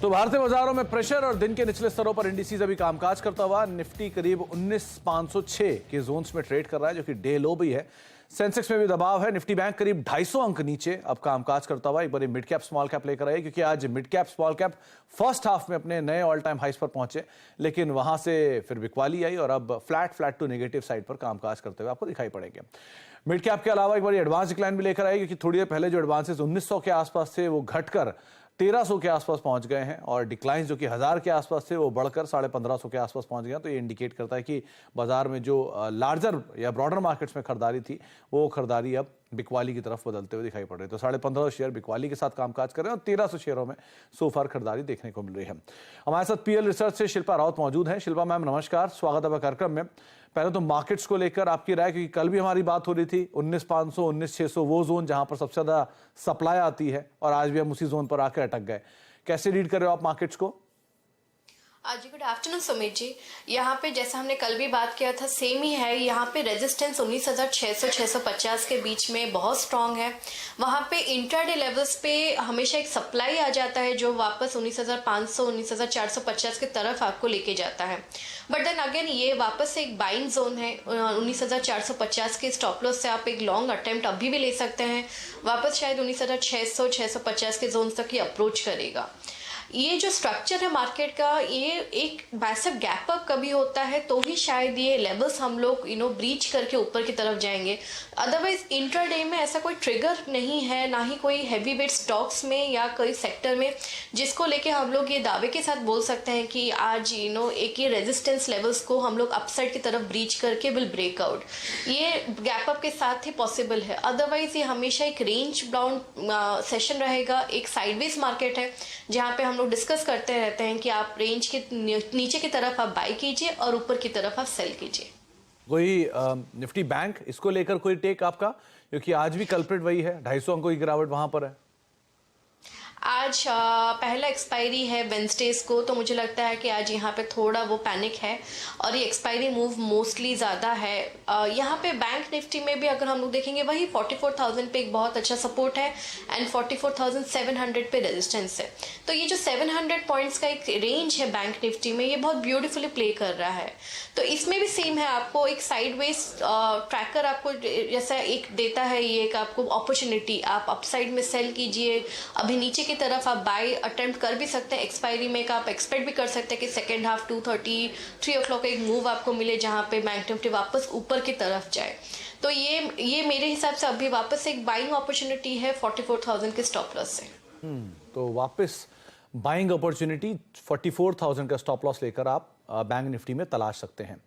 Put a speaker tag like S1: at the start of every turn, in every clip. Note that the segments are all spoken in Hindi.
S1: तो भारतीय बाजारों में प्रेशर और दिन के निचले स्तरों पर इंडिसेस अभी कामकाज करता हुआ निफ्टी करीब 19,506 के जोन्स में ट्रेड कर रहा है, जो कि डे लो भी है। सेंसेक्स में भी दबाव है। निफ्टी बैंक करीब 250 अंक नीचे अब कामकाज करता हुआ। एक बार मिड कैप स्मॉल कैप लेकर आए, क्योंकि आज mid cap small cap first half में अपने नए ऑल टाइम हाइस पर पहुंचे, लेकिन वहां से फिर बिकवाली आई और अब फ्लैट टू नेगेटिव साइड पर कामकाज करते हुए आपको दिखाई पड़ेंगे। मिड कैप के अलावा एक बार एडवांस डिक्लाइन भी लेकर आए, क्योंकि थोड़ी देर पहले जो एडवांसेस 1900 के आसपास थे वो घटकर 1300 के आसपास पहुंच गए हैं, और डिक्लाइन जो कि 1000 के आसपास थे वो बढ़कर 1550 के आसपास पहुंच गए। तो ये इंडिकेट करता है कि बाजार में जो लार्जर या ब्रॉडर मार्केट्स में खरीदारी थी, वो खरीदारी अब बिकवाली की तरफ बदलते हुए दिखाई पड़ रही है। तो 1550 शेयर बिकवाली के साथ कामकाज कर रहे हैं और 1300 शेयरों में सोफार खरीदारी देखने को मिल रही है। हमारे साथ पीएल रिसर्च से शिल्पा रावत मौजूद हैं। शिल्पा मैम नमस्कार, स्वागत है कार्यक्रम में। पहले तो मार्केट्स को लेकर आपकी राय, क्योंकि कल भी हमारी बात हो रही थी 19,500 19,600 वो जोन जहां पर सबसे ज्यादा सप्लाई आती है, और आज भी हम उसी जोन पर आकर अटक गए। कैसे रीड कर रहे हो आप मार्केट्स को?
S2: जी गुड आफ्टरनून सुमित जी। यहाँ पे जैसा हमने कल भी बात किया था सेम ही है। यहाँ पे रेजिस्टेंस 19,600 650 के बीच में बहुत स्ट्रांग है। वहाँ पे इंट्राडे लेवल्स पे हमेशा एक सप्लाई आ जाता है जो वापस 19,500 19,450 के तरफ आपको लेके जाता है। बट देन अगेन ये वापस एक बाइंग जोन है। 19,450 के स्टॉप लॉस से आप एक लॉन्ग अटेम्प्ट अभी भी ले सकते हैं। वापस शायद 19,600 650 के जोन तक ही अप्रोच करेगा। ये जो स्ट्रक्चर है मार्केट का, ये एक मैसिव गैप अप कभी होता है तो ही शायद ये लेवल्स हम लोग ब्रीच करके ऊपर की तरफ जाएंगे। अदरवाइज इंट्राडे में ऐसा कोई ट्रिगर नहीं है, ना ही कोई हैवी वेट स्टॉक्स में या कोई सेक्टर में जिसको लेके हम लोग ये दावे के साथ बोल सकते हैं कि आज एक ये रेजिस्टेंस लेवल्स को हम लोग अपसाइड की तरफ ब्रीच करके विल ब्रेकआउट। ये गैप अप के साथ ही पॉसिबल है। अदरवाइज ये हमेशा एक रेंज बाउंड सेशन रहेगा। एक साइडवेज मार्केट है जहाँ पे हम डिस्कस करते रहते हैं कि आप रेंज के नीचे की तरफ आप बाय कीजिए और ऊपर की तरफ आप सेल कीजिए।
S1: कोई निफ्टी बैंक इसको लेकर कोई टेक आपका, क्योंकि आज भी कल्प्रिट वही है, 250 अंकों की गिरावट वहां पर है।
S2: आज पहला एक्सपायरी है वेंसडेज को, तो मुझे लगता है कि आज यहाँ पे थोड़ा वो पैनिक है और ये एक्सपायरी मूव मोस्टली ज़्यादा है। यहाँ पे बैंक निफ्टी में भी अगर हम लोग देखेंगे वही 44,000 पे एक बहुत अच्छा सपोर्ट है एंड 44,700 पे रेजिस्टेंस है। तो ये जो 700 पॉइंट्स का एक रेंज है बैंक निफ्टी में, ये बहुत ब्यूटीफुली प्ले कर रहा है। तो इसमें भी सेम है, आपको एक साइडवेज ट्रैकर आपको जैसा एक देता है, ये एक आपको अपॉर्चुनिटी, आप अपसाइड में सेल कीजिए, अभी नीचे की तरफ आप बाय अटेम्प्ट कर भी सकते हैं। एक्सपायरी में का आप एक्सपेक्ट भी कर सकते हैं कि सेकेंड हाफ 2:30 3 o'clock एक मूव आपको मिले जहां पे बैंक निफ्टी वापस ऊपर की तरफ जाए। तो ये मेरे हिसाब से अभी वापस एक बाइंग अपॉर्चुनिटी है 44,000 के स्टॉप लॉस से।
S1: तो वापस बाइंग अपॉर्चुनिटी 44,000 का स्टॉप लॉस लेकर आप बैंक निफ्टी में तलाश सकते हैं।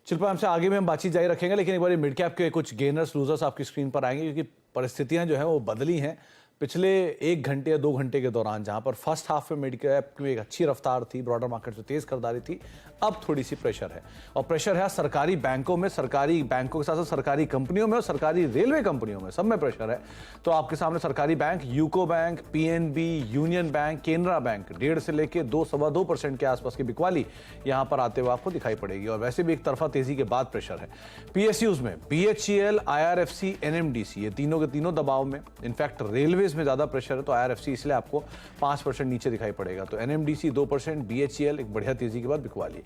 S1: शिल्पा, हमसे आगे में हम बातचीट जारी रखेंगे, लेकिन एक बार मिड कैप के कुछ गेनर्स लूजर्स आपकी स्क्रीन पर आएंगे, क्योंकि परिस्थितियां जो है वो बदली हैं पिछले 1 घंटे या 2 घंटे के दौरान। जहां पर फर्स्ट हाफ में मिड कैप में एक अच्छी रफ्तार थी, ब्रॉडर मार्केट में तेज खरीदारी थी, अब थोड़ी सी प्रेशर है। और प्रेशर है सरकारी बैंकों में, सरकारी बैंकों के साथ साथ सरकारी कंपनियों में और सरकारी रेलवे कंपनियों में, सब में प्रेशर है। तो आपके सामने सरकारी bank UCO bank, PNB, union bank, Canara bank 1.5 से लेकर 2-2.25% के आसपास की बिकवाली यहां पर आते हुए आपको दिखाई पड़ेगी। और वैसे भी एक तरफा तेजी के बाद प्रेशर है पीएसयूज में, बीएचईएल, आईआरएफसी, एनएमडीसी, ये तीनों के तीनों दबाव में। इनफैक्ट रेलवे में ज्यादा प्रेशर है, तो आईआरएफसी इसलिए आपको 5% नीचे दिखाई पड़ेगा। तो एनएमडीसी 2%, बीएचईएल एक बढ़िया तेजी के बाद बिकवाली।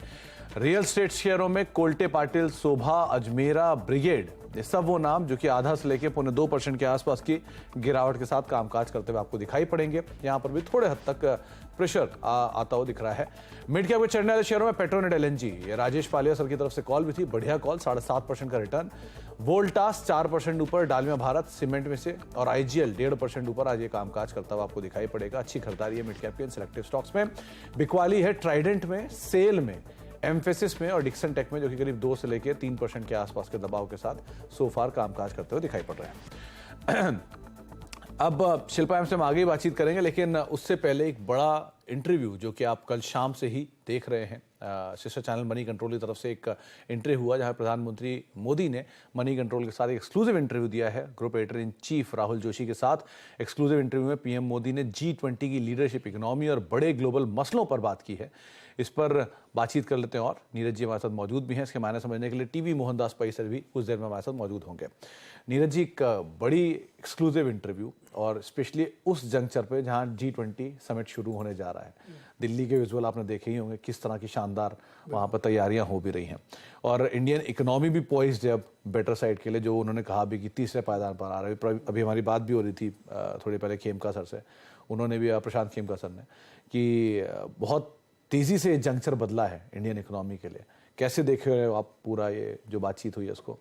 S1: रियल स्टेट शेयरों में कोल्टे पाटिल, शोभा, अजमेरा, ब्रिगेड, ये सब वो नाम जो कि आधा से लेकर 2.25% के आसपास की गिरावट के साथ कामकाज करते हुए आपको दिखाई पड़ेंगे। यहां पर भी थोड़े हद तक प्रेशर आता हुआ दिख रहा है। मिड कैप के चढ़ने वाले शेयरों में पेट्रोनेट एलएनजी, ये राजेश पालिया सर की तरफ से कॉल भी थी, बढ़िया कॉल, 7.5% का रिटर्न। वोल्टास 4% ऊपर, डालमिया भारत सीमेंट में से, और आईजीएल 1.5% ऊपर आज ये कामकाज करता हुआ आपको दिखाई पड़ेगा। अच्छी खरीदारी है मिड कैप के इन सिलेक्टिव स्टॉक्स में। बिकवाली है ट्राइडेंट में, सेल में, एम्फेसिस में और डिक्सन टेक में, जो कि करीब 2 से लेकर 3% के आसपास के दबाव के साथ सोफार कामकाज करते हुए दिखाई पड़ रहे हैं। अब शिल्पा से हम आगे बातचीत करेंगे, लेकिन उससे पहले एक बड़ा इंटरव्यू जो कि आप कल शाम से ही देख रहे हैं, सिस्टर चैनल मनी कंट्रोल की तरफ से एक इंटरव्यू हुआ जहां प्रधानमंत्री मोदी ने मनी कंट्रोल के साथ एक एक्सक्लूसिव इंटरव्यू दिया है group editor in chief Rahul Joshi के साथ। एक्सक्लूसिव इंटरव्यू में पीएम मोदी ने G20 की लीडरशिप, इकोनॉमी और बड़े ग्लोबल मसलों पर बात की है। इस पर बातचीत कर लेते हैं, और नीरज जी हमारे साथ मौजूद भी हैं। इसके मायने समझने के लिए टीवी मोहनदास पई सर भी कुछ देर में हमारे साथ मौजूद होंगे। नीरज जी, एक बड़ी एक्सक्लूसिव इंटरव्यू, और स्पेशली उस जंक्चर पे जहां G20 समिट शुरू होने जा रहा है। रहा है। दिल्ली के विजुअल आपने देखे ही होंगे, किस तरह की शानदार वहाँ पर तैयारियां हो भी रही हैं। और इंडियन इकोनॉमी भी पॉइज्ड है अब बेटर साइड के लिए, जो उन्होंने कहा भी कि तीसरे पायदान पर आ रहा है। अभी हमारी बात भी हो रही थी थोड़ी पहले खेमका सर से, उन्होंने भी, प्रशांत खेमका सर ने, कि बहुत तेज़ी से जंक्चर बदला है इंडियन इकोनॉमी के लिए। कैसे देख रहे हो आप पूरा ये जो बातचीत हुई है उसको?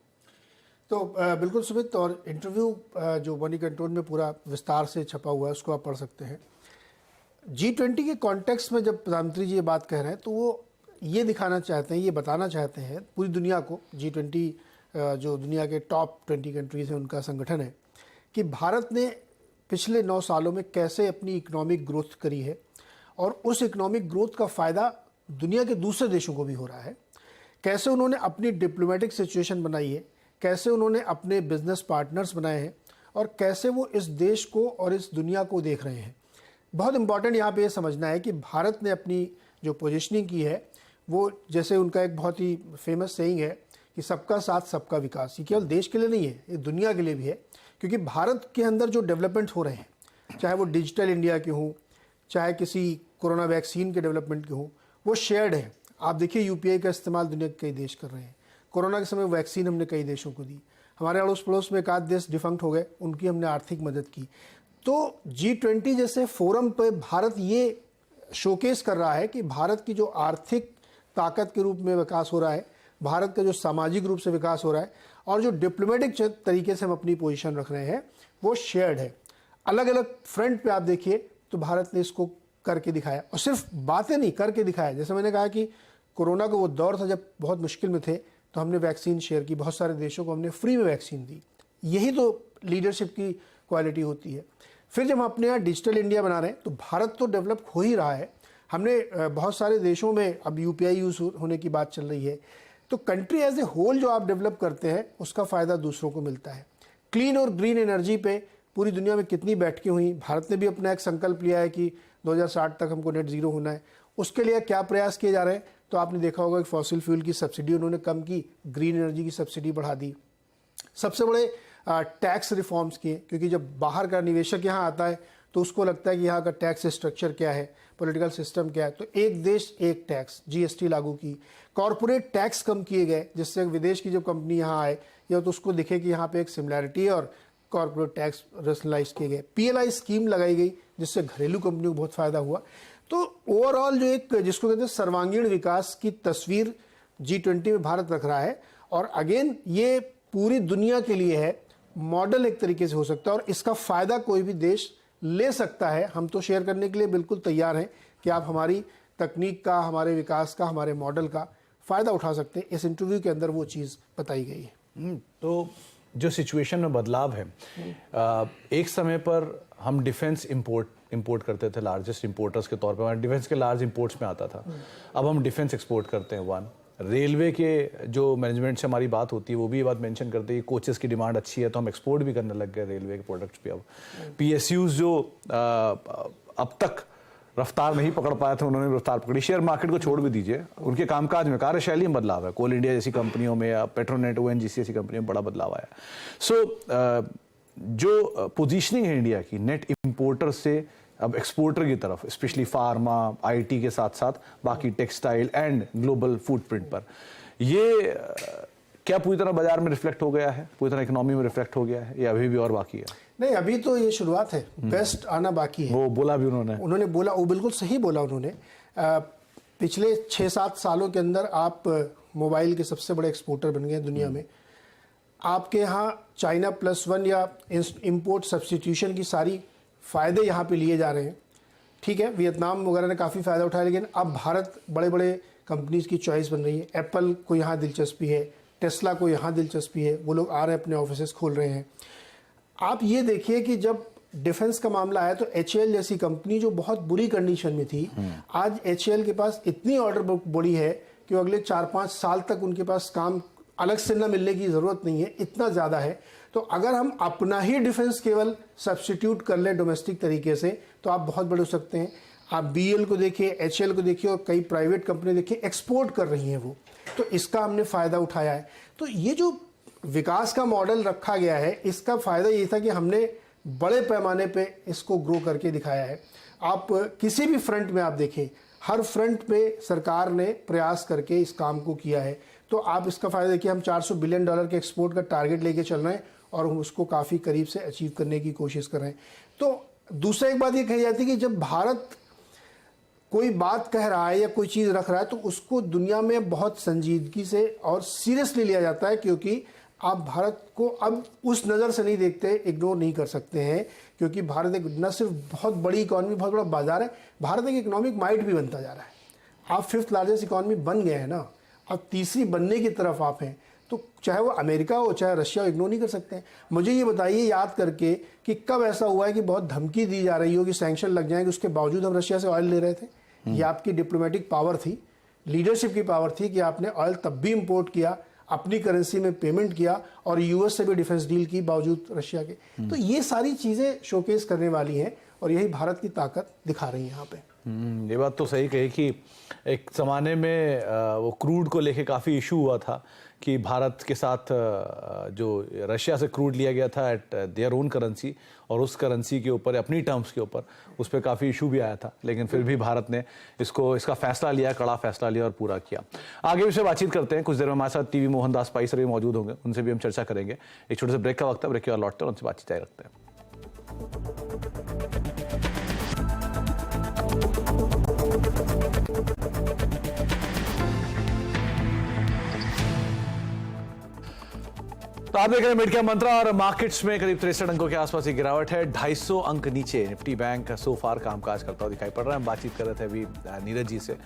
S3: तो बिल्कुल सुमित, और इंटरव्यू जो मनी कंट्रोल में पूरा विस्तार से छपा हुआ है उसको आप पढ़ सकते हैं। G20 के कॉन्टेक्स्ट में जब प्रधानमंत्री जी ये बात कह रहे हैं तो वो ये दिखाना चाहते हैं, ये बताना चाहते हैं पूरी दुनिया को, G20 जो दुनिया के टॉप 20 कंट्रीज़ हैं उनका संगठन है, कि भारत ने पिछले 9 सालों में कैसे अपनी इकोनॉमिक ग्रोथ करी है और उस इकोनॉमिक ग्रोथ का फ़ायदा दुनिया के दूसरे देशों को भी हो रहा है। कैसे उन्होंने अपनी डिप्लोमेटिक सिचुएशन बनाई है, कैसे उन्होंने अपने बिजनेस पार्टनर्स बनाए हैं और कैसे वो इस देश को और इस दुनिया को देख रहे हैं। बहुत इंपॉर्टेंट यहाँ पे ये समझना है कि भारत ने अपनी जो पोजीशनिंग की है वो, जैसे उनका एक बहुत ही फेमस सेइंग है कि सबका साथ सबका विकास, ये केवल देश के लिए नहीं है, ये दुनिया के लिए भी है। क्योंकि भारत के अंदर जो डेवलपमेंट हो रहे हैं, चाहे वो डिजिटल इंडिया के हों, चाहे किसी कोरोना वैक्सीन के डेवलपमेंट के हों, वो शेयर्ड है। आप देखिए यूपीआई का इस्तेमाल दुनिया के कई देश कर रहे हैं। कोरोना के समय वैक्सीन हमने कई देशों को दी। हमारे अड़ोस पड़ोस में एक आध देश डिफंक्ट हो गए, उनकी हमने आर्थिक मदद की। तो G20 जैसे फोरम पे भारत ये शोकेस कर रहा है कि भारत की जो आर्थिक ताकत के रूप में विकास हो रहा है, भारत का जो सामाजिक रूप से विकास हो रहा है और जो डिप्लोमेटिक तरीके से हम अपनी पोजीशन रख रहे हैं वो शेयर्ड है। अलग अलग फ्रंट पे आप देखिए तो भारत ने इसको करके दिखाया, और सिर्फ बातें नहीं, करके दिखाया। जैसे मैंने कहा कि कोरोना का वो दौर था जब बहुत मुश्किल में थे, तो हमने वैक्सीन शेयर की, बहुत सारे देशों को हमने फ्री में वैक्सीन दी। यही तो लीडरशिप की क्वालिटी होती है। फिर जब हम अपने यहाँ डिजिटल इंडिया बना रहे हैं तो भारत तो डेवलप हो ही रहा है। हमने बहुत सारे देशों में अब यूपीआई यूज़ होने की बात चल रही है। तो कंट्री एज ए होल जो आप डेवलप करते हैं उसका फ़ायदा दूसरों को मिलता है। क्लीन और ग्रीन एनर्जी पे पूरी दुनिया में कितनी बैठकें हुई। भारत ने भी अपना एक संकल्प लिया है कि 2060 तक हमको नेट ज़ीरो होना है। उसके लिए क्या प्रयास किए जा रहे हैं, तो आपने देखा होगा कि फॉसिल फ्यूल की सब्सिडी उन्होंने कम की, ग्रीन एनर्जी की सब्सिडी बढ़ा दी। सबसे बड़े टैक्स रिफॉर्म्स किए, क्योंकि जब बाहर का निवेशक यहाँ आता है तो उसको लगता है कि यहाँ का टैक्स स्ट्रक्चर क्या है, पॉलिटिकल सिस्टम क्या है। तो एक देश एक टैक्स, GST लागू की। कॉरपोरेट टैक्स कम किए गए, जिससे विदेश की जब कंपनी यहाँ आए या तो उसको दिखे कि यहाँ पे एक सिमिलैरिटी है, और कॉरपोरेट टैक्स रेशनलाइज किए गए। PLI स्कीम लगाई गई, जिससे घरेलू कंपनियों को बहुत फ़ायदा हुआ। तो ओवरऑल जो एक जिसको कहते हैं सर्वांगीण विकास की तस्वीर G20 में भारत रख रहा है। और अगेन ये पूरी दुनिया के लिए है, मॉडल एक तरीके से हो सकता है, और इसका फ़ायदा कोई भी देश ले सकता है। हम तो शेयर करने के लिए बिल्कुल तैयार हैं कि आप हमारी तकनीक का, हमारे विकास का, हमारे मॉडल का फ़ायदा उठा सकते हैं। इस इंटरव्यू के अंदर वो चीज़ बताई गई है।
S1: तो जो सिचुएशन में बदलाव है, एक समय पर हम डिफेंस इंपोर्ट करते थे, लार्जेस्ट इंपोर्टर्स के तौर पे हमारे डिफेंस के लार्ज इंपोर्ट्स में आता था। अब हम डिफेंस एक्सपोर्ट करते हैं। वन, रेलवे के जो मैनेजमेंट से हमारी बात होती है वो भी ये बात मेंशन करते हैं कि कोचेस की डिमांड अच्छी है, तो हम एक्सपोर्ट भी करने लग गए रेलवे के प्रोडक्ट्स पे। अब PSUs जो अब तक रफ्तार नहीं पकड़ पाए थे, उन्होंने रफ्तार पकड़ी। शेयर मार्केट को छोड़ भी दीजिए, उनके कामकाज में, कार्यशैली में बदलाव है। कोल इंडिया जैसी कंपनियों में या पेट्रोनेट, ONGC जैसी कंपनियों में बड़ा बदलाव आया। सो जो पोजीशनिंग है इंडिया की नेट इंपोर्टर से अब एक्सपोर्टर की तरफ, स्पेशली फार्मा, IT के साथ साथ बाकी टेक्सटाइल एंड ग्लोबल फुटप्रिंट पर, ये क्या पूरी तरह बाजार में रिफ्लेक्ट हो गया है, पूरी तरह इकोनॉमी में रिफ्लेक्ट हो गया है, या अभी भी और बाकी है?
S3: नहीं, अभी तो ये शुरुआत है, बेस्ट आना बाकी है।
S1: वो बोला भी उन्होंने
S3: बोला, वो बिल्कुल सही बोला उन्होंने। पिछले 6-7 सालों के अंदर आप मोबाइल के सबसे बड़े एक्सपोर्टर बन गए दुनिया में। आपके यहाँ चाइना +1 या इम्पोर्ट सब्सटीट्यूशन की सारी फ़ायदे यहाँ पे लिए जा रहे हैं। ठीक है, वियतनाम वगैरह ने काफ़ी फ़ायदा उठाया, लेकिन अब भारत बड़े बड़े कंपनीज़ की चॉइस बन रही है। एप्पल को यहाँ दिलचस्पी है, टेस्ला को यहाँ दिलचस्पी है, वो लोग आ रहे हैं, अपने ऑफिसेस खोल रहे हैं। आप ये देखिए कि जब डिफेंस का मामला आया तो HAL जैसी कंपनी जो बहुत बुरी कंडीशन में थी, आज HAL के पास इतनी ऑर्डर बुक बड़ी है कि वो अगले 4-5 साल तक उनके पास काम अलग से न मिलने की ज़रूरत नहीं है, इतना ज़्यादा है। तो अगर हम अपना ही डिफेंस केवल सब्स्टिट्यूट कर लें डोमेस्टिक तरीके से, तो आप बहुत बड़े हो सकते हैं। आप BL को देखिए, HAL को देखिए, और कई प्राइवेट कंपनी देखिए एक्सपोर्ट कर रही हैं वो, तो इसका हमने फ़ायदा उठाया है। तो ये जो विकास का मॉडल रखा गया है, इसका फ़ायदा ये था कि हमने बड़े पैमाने पे इसको ग्रो करके दिखाया है। आप किसी भी फ्रंट में आप देखें, हर फ्रंट पे सरकार ने प्रयास करके इस काम को किया है। तो आप इसका फ़ायदा देखिए, हम $400 बिलियन के एक्सपोर्ट का टारगेट लेके चल रहे हैं और हम उसको काफ़ी करीब से अचीव करने की कोशिश कर रहे हैं। तो दूसरा एक बात ये कही जाती है कि जब भारत कोई बात कह रहा है या कोई चीज़ रख रहा है तो उसको दुनिया में बहुत संजीदगी से और सीरियसली लिया जाता है, क्योंकि आप भारत को अब उस नज़र से नहीं देखते, इग्नोर नहीं कर सकते हैं, क्योंकि भारत एक न सिर्फ बहुत बड़ी इकॉनमी, बहुत बड़ा बाजार है, भारत एक इकोनॉमिक माइट भी बनता जा रहा है। आप 5th लार्जेस्ट इकॉनमी बन गए हैं ना, अब तीसरी बनने की तरफ आप हैं, तो चाहे वो अमेरिका हो चाहे रशिया हो, इग्नोर नहीं कर सकते हैं। मुझे ये बताइए याद करके कि कब ऐसा हुआ है कि बहुत धमकी दी जा रही हो कि सैंक्शन लग जाएंगे, उसके बावजूद हम रशिया से ऑयल ले रहे थे? ये आपकी डिप्लोमेटिक पावर थी, लीडरशिप की पावर थी कि आपने ऑयल तब भी इंपोर्ट किया, अपनी करेंसी में पेमेंट किया और यूएस से भी डिफेंस डील की बावजूद रशिया के। तो ये सारी चीज़ें शोकेस करने वाली हैं और यही भारत की ताकत दिखा रही है यहाँ पे।
S1: ये बात तो सही कही कि एक ज़माने में वो क्रूड को लेके काफ़ी इशू हुआ था कि भारत के साथ जो रशिया से क्रूड लिया गया था एट देयर ओन करेंसी, और उस करेंसी के ऊपर अपनी टर्म्स के ऊपर उस पर काफ़ी इशू भी आया था, लेकिन फिर भी भारत ने इसका फैसला लिया, कड़ा फैसला लिया और पूरा किया। आगे भी से बातचीत करते हैं। कुछ देर में हमारे साथ टीवी मोहनदास पाई सर भी मौजूद होंगे, उनसे भी हम चर्चा करेंगे। एक छोटे से ब्रेक का वक्त है, ब्रेक के बाद लौटते हैं और उनसे बातचीत जारी रखते हैं। तो आप देख रहे हैं मिड कैप मंत्रा और मार्केट्स में करीब 63 अंकों के आसपास की गिरावट है। 250 अंक नीचे निफ्टी बैंक सो फार कामकाज करता हुआ दिखाई पड़ रहा है। हम बातचीत कर रहे थे अभी नीरज जी से,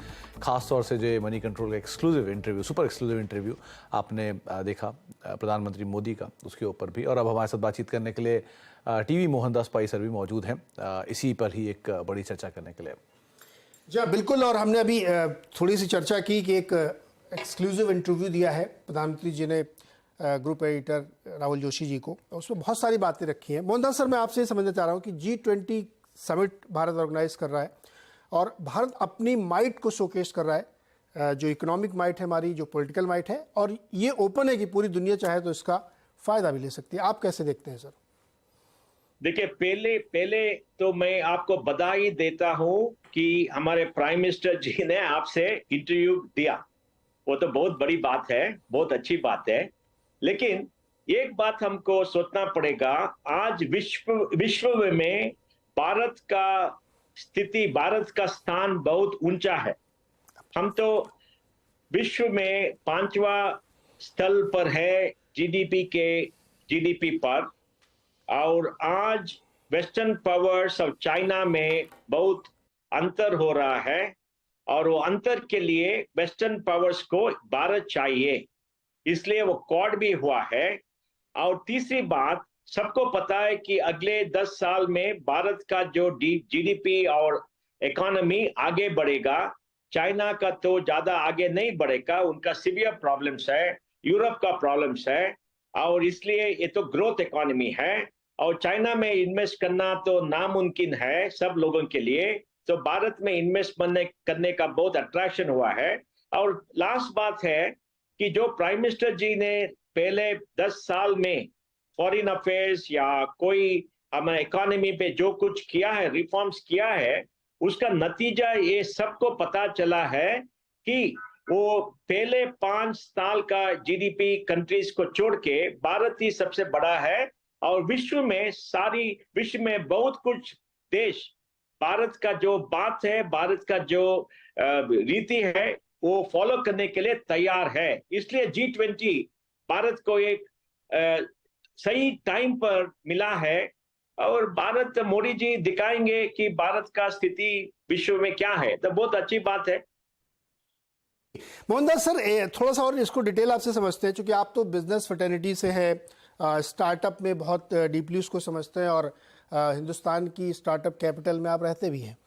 S1: खास तौर से जो मनी कंट्रोल का exclusive interview, super exclusive interview आपने देखा प्रधानमंत्री मोदी का, उसके ऊपर भी। और अब हमारे साथ बातचीत करने के लिए टीवी मोहनदास पाई सर भी मौजूद हैं, इसी पर ही एक बड़ी चर्चा करने के लिए।
S3: जी बिल्कुल, और हमने अभी थोड़ी सी चर्चा की कि एक एक्सक्लूसिव इंटरव्यू दिया है प्रधानमंत्री जी ने ग्रुप एडिटर राहुल जोशी जी को, उसमें बहुत सारी बातें रखी हैं। मोहनदास सर, मैं आपसे समझना चाह रहा हूँ कि G20 समिट भारत ऑर्गेनाइज कर रहा है और भारत अपनी माइट को शोकेस कर रहा है, जो इकोनॉमिक माइट है हमारी, जो पॉलिटिकल माइट है, और ये ओपन है कि पूरी दुनिया चाहे तो इसका फायदा भी ले सकती है। आप कैसे देखते हैं सर?
S4: देखिए, पहले तो मैं आपको बधाई देता हूं कि हमारे प्राइम मिनिस्टर जी ने आपसे इंटरव्यू दिया, वो तो बहुत बड़ी बात है, बहुत अच्छी बात है। लेकिन एक बात हमको सोचना पड़ेगा, आज विश्व में भारत का स्थिति, भारत का स्थान बहुत ऊंचा है। हम तो विश्व में 5वां स्थल पर है जीडीपी पर, और आज वेस्टर्न पावर्स और चाइना में बहुत अंतर हो रहा है, और वो अंतर के लिए वेस्टर्न पावर्स को भारत चाहिए, इसलिए वो क्वाड भी हुआ है। और तीसरी बात, सबको पता है कि अगले 10 साल में भारत का जो जीडीपी और इकोनॉमी आगे बढ़ेगा, चाइना का तो ज्यादा आगे नहीं बढ़ेगा, उनका सीवियर प्रॉब्लम्स है, यूरोप का प्रॉब्लम्स है, और इसलिए ये तो ग्रोथ इकोनॉमी है, और चाइना में इन्वेस्ट करना तो नामुमकिन है सब लोगों के लिए। तो भारत में इन्वेस्ट करने का बहुत अट्रैक्शन हुआ है। और लास्ट बात है कि जो प्राइम मिनिस्टर जी ने पहले 10 साल में फॉरेन अफेयर्स या कोई हमारे इकोनॉमी पे जो कुछ किया है, रिफॉर्म्स किया है, उसका नतीजा ये सबको पता चला है कि वो पहले 5 साल का जीडीपी कंट्रीज को छोड़ के भारत ही सबसे बड़ा है, और विश्व में बहुत कुछ देश भारत का जो बात है, भारत का जो रीति है, वो फॉलो करने के लिए तैयार है। इसलिए G20 भारत को एक सही टाइम पर मिला है, और भारत, मोदी जी दिखाएंगे कि भारत का स्थिति विश्व में क्या है, तो बहुत अच्छी बात है।
S3: मोहनदास सर, थोड़ा सा और इसको डिटेल आपसे समझते हैं, क्योंकि आप तो बिजनेस फ्रेटर्निटी से है, स्टार्टअप में बहुत डीपली उसको समझते हैं, और हिंदुस्तान की स्टार्टअप कैपिटल में आप रहते भी हैं।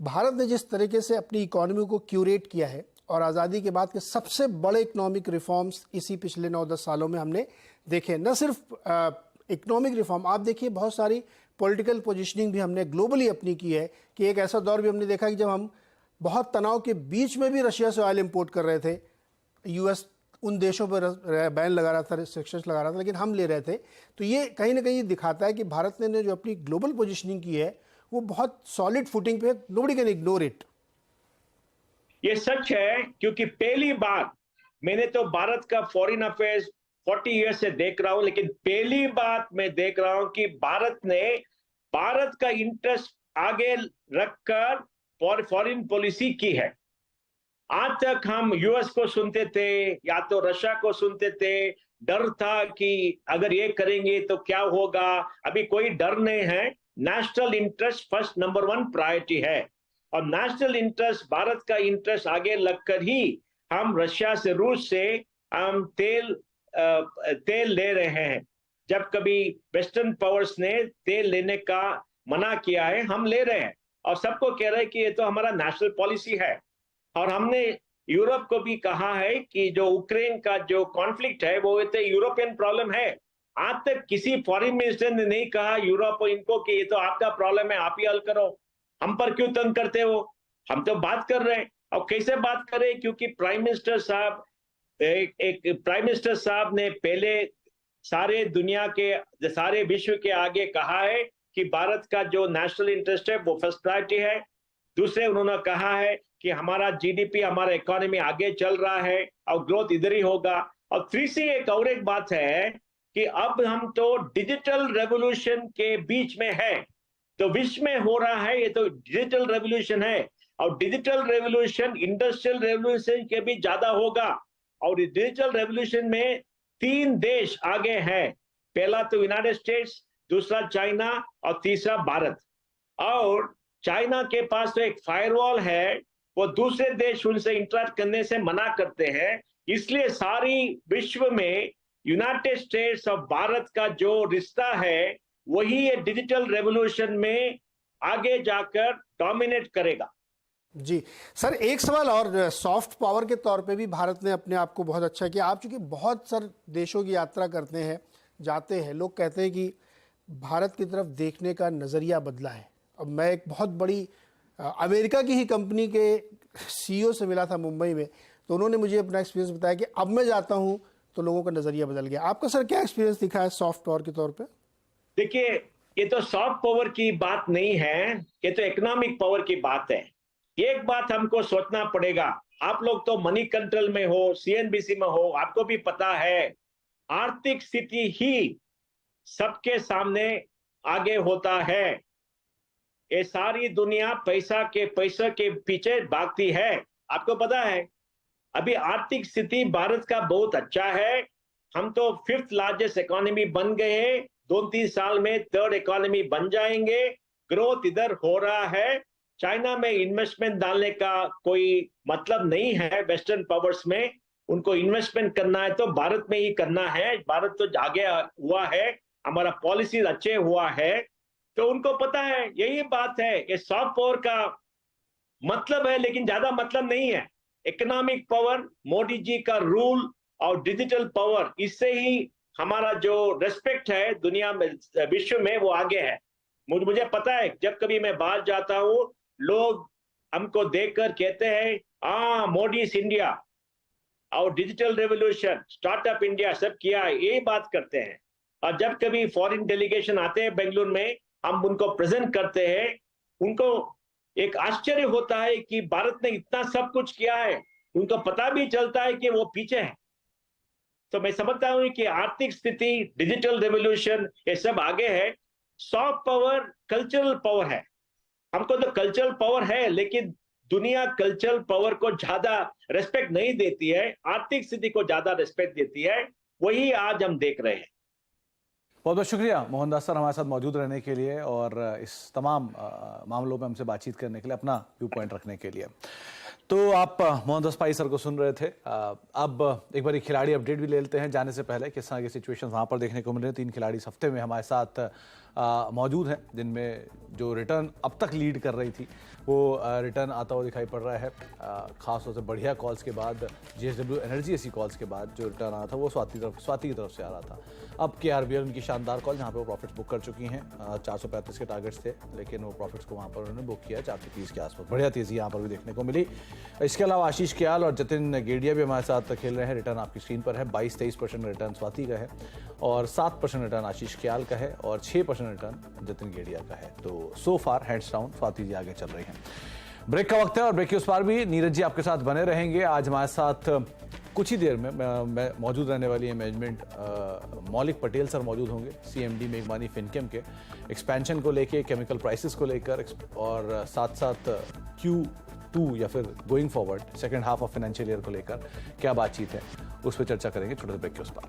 S3: भारत ने जिस तरीके से अपनी इकोनॉमी को क्यूरेट किया है, और आज़ादी के बाद के सबसे बड़े इकोनॉमिक रिफॉर्म्स इसी पिछले 9-10 सालों में हमने देखे। न सिर्फ इकोनॉमिक रिफॉर्म, आप देखिए बहुत सारी पॉलिटिकल पोजीशनिंग भी हमने ग्लोबली अपनी की है, कि एक ऐसा दौर भी हमने देखा कि जब हम बहुत तनाव के बीच में भी रशिया से ऑयल इंपोर्ट कर रहे थे, यूएस उन देशों पर बैन लगा रहा था, रिस्ट्रिक्शंस लगा रहा था, लेकिन हम ले रहे थे। तो ये कहीं ना कहीं दिखाता है कि भारत ने जो अपनी ग्लोबल पोजीशनिंग की है वो बहुत सॉलिड फुटिंग पे, नोबडी कैन इग्नोर इट।
S4: ये सच है, क्योंकि पहली बार मैंने तो भारत का फॉरेन अफेयर्स 40 ईयर से देख रहा हूं, लेकिन पहली बार मैं देख रहा हूं कि भारत का इंटरेस्ट आगे रखकर फॉरेन पॉलिसी की है। आज तक हम यूएस को सुनते थे या तो रशिया को सुनते थे, डर था कि अगर ये करेंगे तो क्या होगा। अभी कोई डर नहीं है। National interest first, number 1 priority है, और नेशनल इंटरेस्ट, भारत का इंटरेस्ट आगे लगकर ही हम रशिया से, रूस से हम तेल ले रहे हैं। जब कभी वेस्टर्न पावर्स ने तेल लेने का मना किया है, हम ले रहे हैं और सबको कह रहे हैं कि ये तो हमारा नेशनल पॉलिसी है। और हमने यूरोप को भी कहा है कि जो यूक्रेन का जो कॉन्फ्लिक्ट है वो तो यूरोपियन प्रॉब्लम है। आज तक किसी फॉरेन मिनिस्टर ने नहीं कहा यूरोप और इनको कि ये तो आपका प्रॉब्लम है, आप ही हल करो, हम पर क्यों तंग करते हो। हम तो बात कर रहे हैं। और कैसे बात करें, क्योंकि प्राइम मिनिस्टर साहब प्राइम मिनिस्टर साहब ने पहले सारे विश्व के आगे कहा है कि भारत का जो नेशनल इंटरेस्ट है वो फर्स्ट प्रायोरिटी है। दूसरे उन्होंने कहा है कि हमारा जीडीपी, हमारा इकोनॉमी आगे चल रहा है और ग्रोथ इधर ही होगा। और तीसरी एक बात है कि अब हम तो डिजिटल रेवोल्यूशन के बीच में है, तो विश्व में हो रहा है, ये तो डिजिटल रेवोल्यूशन है, और डिजिटल रेवोल्यूशन इंडस्ट्रियल रेवोल्यूशन के भी ज्यादा होगा। और डिजिटल रेवोल्यूशन में 3 देश आगे हैं, पहला तो यूनाइटेड स्टेट्स, दूसरा चाइना और तीसरा भारत। और चाइना के पास तो एक फायरवॉल है, वो दूसरे देश उनसे इंटरेक्ट करने से मना करते हैं। इसलिए सारी विश्व में यूनाइटेड स्टेट्स और भारत का जो रिश्ता है वही ये डिजिटल रेवोल्यूशन में आगे जाकर डोमिनेट करेगा।
S3: जी सर, एक सवाल और, सॉफ्ट पावर के तौर पे भी भारत ने अपने आप को बहुत अच्छा किया। आप चूंकि बहुत सारे देशों की यात्रा करते हैं, जाते हैं, लोग कहते हैं कि भारत की तरफ देखने का नज़रिया बदला है। अब मैं एक बहुत बड़ी अमेरिका की ही कंपनी के सीईओ से मिला था मुंबई में, तो उन्होंने मुझे अपना एक्सपीरियंस बताया कि अब मैं जाता हूं तो लोगों का नज़रिया बदल गया। आपका सर क्या एक्सपीरियंस दिखा है सॉफ्ट पावर के तौर पे?
S4: देखिए, ये तो सॉफ्ट पावर की बात नहीं है, ये तो इकोनॉमिक पावर की बात है। एक बात हमको सोचना पड़ेगा, आप लोग तो मनी कंट्रोल में हो, सीएनबीसी में हो, आपको भी पता है आर्थिक स्थिति ही सबके सामने आगे होता है। ये सारी दुनिया पैसे के पीछे भागती है, आपको पता है। अभी आर्थिक स्थिति भारत का बहुत अच्छा है, हम तो 5th लार्जेस्ट इकोनॉमी बन गए हैं, 2-3 साल में 3rd इकोनॉमी बन जाएंगे, ग्रोथ इधर हो रहा है। चाइना में इन्वेस्टमेंट डालने का कोई मतलब नहीं है, वेस्टर्न पावर्स में उनको इन्वेस्टमेंट करना है तो भारत में ही करना है। भारत तो आगे हुआ है, हमारा पॉलिसी अच्छे हुआ है, तो उनको पता है। यही बात है, ये सॉफ्ट पावर का मतलब है, लेकिन ज्यादा मतलब नहीं है। इकोनॉमिक पावर, मोदी जी का रूल और डिजिटल पावर, इससे ही हमारा जो रेस्पेक्ट है दुनिया में, विश्व में, वो आगे है। मुझे पता है, जब कभी मैं बाहर जाता हूँ लोग हमको देखकर कहते हैं मोदी इज इंडिया और डिजिटल रेवोल्यूशन, स्टार्टअप इंडिया सब किया है, यही बात करते हैं। और जब कभी फॉरेन डेलीगेशन आते हैं बेंगलुरु में, हम उनको प्रेजेंट करते हैं, उनको एक आश्चर्य होता है कि भारत ने इतना सब कुछ किया है, उनको पता भी चलता है कि वो पीछे है। तो मैं समझता हूं कि आर्थिक स्थिति, डिजिटल रेवोल्यूशन, ये सब आगे है। सॉफ्ट पावर कल्चरल पावर है, हमको तो कल्चरल पावर है, लेकिन दुनिया कल्चरल पावर को ज्यादा रेस्पेक्ट नहीं देती है, आर्थिक स्थिति को ज्यादा रेस्पेक्ट देती है। वही आज हम देख रहे हैं।
S1: बहुत बहुत शुक्रिया मोहनदास सर हमारे साथ मौजूद रहने के लिए और इस तमाम मामलों में हमसे बातचीत करने के लिए, अपना व्यू पॉइंट रखने के लिए। तो आप मोहनदास पाई सर को सुन रहे थे। अब एक बार खिलाड़ी अपडेट भी ले लेते हैं जाने से पहले, किस तरह की सिचुएशन वहाँ पर देखने को मिल रहे हैं। 3 खिलाड़ी इस हफ्ते में हमारे साथ मौजूद हैं, जिनमें जो रिटर्न अब तक लीड कर रही थी वो रिटर्न आता हुआ दिखाई पड़ रहा है। खास तौर से बढ़िया कॉल्स के बाद, JSW एनर्जी ऐसी कॉल्स के बाद जो रिटर्न आया था वो स्वाति की तरफ से आ रहा था। अब KRBL उनकी शानदार कॉल, जहाँ पे वो प्रॉफिट्स बुक कर चुकी हैं। 435 के टारगेट्स थे, लेकिन वो प्रॉफिट्स को वहाँ पर उन्होंने बुक किया 430 के आसपास। बढ़िया तेज़ी यहाँ पर भी देखने को मिली। इसके अलावा आशीष क्याल और जतिन गेडिया भी हमारे साथ खेल रहे हैं। रिटर्न आपकी स्क्रीन पर है। 22-23% रिटर्न स्वाति का है और 7% रिटर्न आशीष क्याल का है और 6% मार्जिनल रिटर्न जतिन गेड़िया का है। तो सो फार हेड्स डाउन, स्वाति जी आगे चल रही हैं। ब्रेक का वक्त है और ब्रेक के उस पार भी नीरज जी आपके साथ बने रहेंगे। आज हमारे साथ कुछ ही देर में मौजूद रहने वाली है मैनेजमेंट मौलिक पटेल सर मौजूद होंगे, CMD मेघमानी फिनकेम के एक्सपेंशन को लेके, केमिकल प्राइसेस को लेकर और साथ साथ Q2 या फिर going forward second half of financial year को लेकर क्या बातचीत है, उस पर चर्चा करेंगे छोटे से ब्रेक के उस पार।